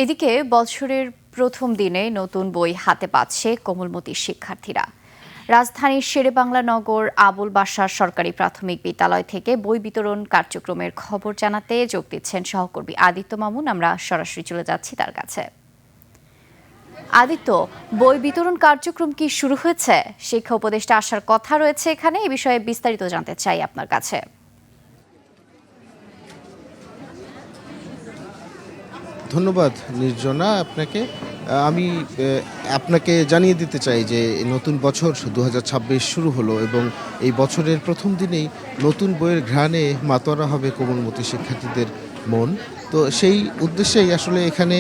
এদিকে বছরের প্রথম দিনে নতুন বই হাতে পাচ্ছে কোমলমতির শিক্ষার্থীরা। রাজধানীর শেরেবাংলা নগর আবুল বাশার সরকারি প্রাথমিক বিদ্যালয় থেকে বই বিতরণ কার্যক্রমের খবর জানাতে যোগ দিচ্ছেন সহকর্মী আদিত্য মামুন। আমরা সরাসরি চলে যাচ্ছি তার কাছে। আদিত্য, বই বিতরণ কার্যক্রম কি শুরু হয়েছে? শিক্ষা উপদেষ্টা আসার কথা রয়েছে এখানে, এই বিষয়ে বিস্তারিত জানতে চাই আপনার কাছে। ধন্যবাদ নির্জনা আপনাকে। আমি আপনাকে জানিয়ে দিতে চাই যে নতুন বছর ২০২৬ শুরু হলো এবং এই বছরের প্রথম দিনেই নতুন বইয়ের ঘ্রাণে মাতোয়ারা হবে কোমলমতি শিক্ষার্থীদের মন। তো সেই উদ্দেশ্যেই আসলে এখানে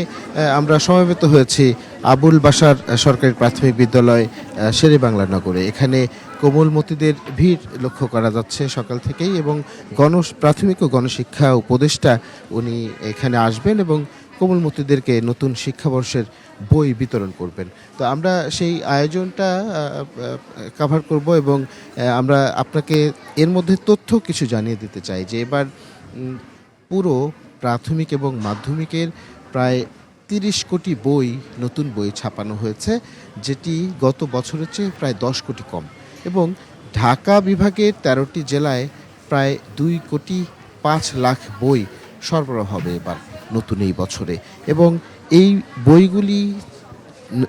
আমরা সমবেত হয়েছি আবুল বাশার সরকারি প্রাথমিক বিদ্যালয় শেরেবাংলা নগরে। এখানে কোমলমতিদের ভিড় লক্ষ্য করা যাচ্ছে সকাল থেকেই এবং প্রাথমিক ও গণশিক্ষা উপদেষ্টা উনি এখানে আসবেন এবং কোমলমতিদেরকে নতুন শিক্ষাবর্ষের বই বিতরণ করবেন। তো আমরা সেই আয়োজনটা কাভার করব এবং আমরা আপনাকে এর মধ্যে তথ্য কিছু জানিয়ে দিতে চাই যে এবার পুরো প্রাথমিক এবং মাধ্যমিকের প্রায় ৩০ কোটি বই নতুন বই ছাপানো হয়েছে, যেটি গত বছরের চেয়ে প্রায় ১০ কোটি কম এবং ঢাকা বিভাগের ১৩টি জেলায় প্রায় ২,৫,০০,০০০ বই সরবরাহ হবে এবার নতুন এই বছরে। এবং এই বইগুলি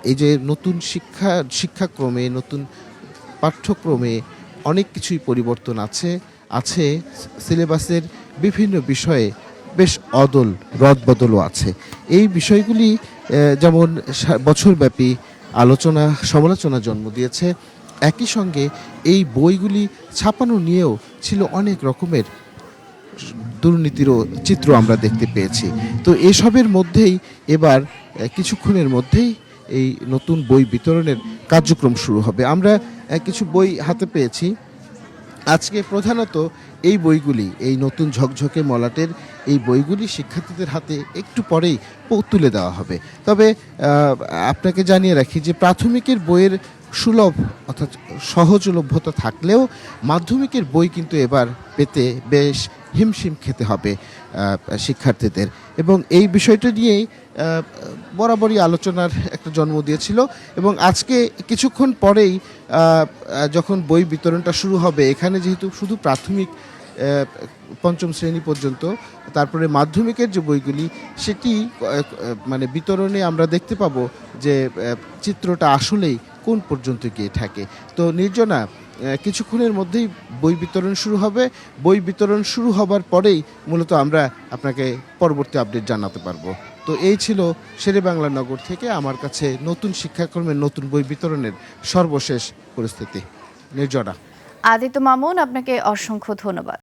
এই যে নতুন শিক্ষাক্রমে নতুন পাঠ্যক্রমে অনেক কিছুই পরিবর্তন আছে সিলেবাসের বিভিন্ন বিষয়ে বেশ রদবদলও আছে। এই বিষয়গুলি যেমন বছরব্যাপী সমালোচনা জন্ম দিয়েছে, একই সঙ্গে এই বইগুলি ছাপানো নিয়েও ছিল অনেক রকমের দুর্নীতিরও চিত্র আমরা দেখতে পেয়েছি। তো এসবের মধ্যেই এবার কিছুক্ষণের মধ্যেই এই নতুন বই বিতরণের কার্যক্রম শুরু হবে। আমরা কিছু বই হাতে পেয়েছি আজকে। প্রধানত এই বইগুলি, এই নতুন ঝকঝকে মলাটের এই বইগুলি শিক্ষার্থীদের হাতে একটু পরেই তুলে দেওয়া হবে। তবে আপনাকে জানিয়ে রাখি যে প্রাথমিকের বইয়ের সুলভ অর্থাৎ সহজলভ্যতা থাকলেও মাধ্যমিকের বই কিন্তু এবার পেতে বেশ হিমশিম খেতে হবে শিক্ষার্থীদের এবং এই বিষয়টা নিয়েই বরাবরই আলোচনার একটা জন্ম দিয়েছিল। এবং আজকে কিছুক্ষণ পরেই যখন বই বিতরণটা শুরু হবে, এখানে যেহেতু শুধু প্রাথমিক পঞ্চম শ্রেণী পর্যন্ত, তারপরে মাধ্যমিকের যে বইগুলি সেটি মানে বিতরণে আমরা দেখতে পাবো যে চিত্রটা আসলেই কোন পর্যন্ত গিয়ে থাকে। তো নির্জনা, কিছুক্ষণের মধ্যেই বই বিতরণ শুরু হবে। বই বিতরণ শুরু হবার পরেই মূলত আমরা আপনাকে পরবর্তী আপডেট জানাতে পারবো। তো এই ছিল শেরেবাংলা নগর থেকে আমার কাছে নতুন শিক্ষাক্রমের নতুন বই বিতরণের সর্বশেষ পরিস্থিতি। নির্জনা। আদিত্য মামুন, আপনাকে অসংখ্য ধন্যবাদ।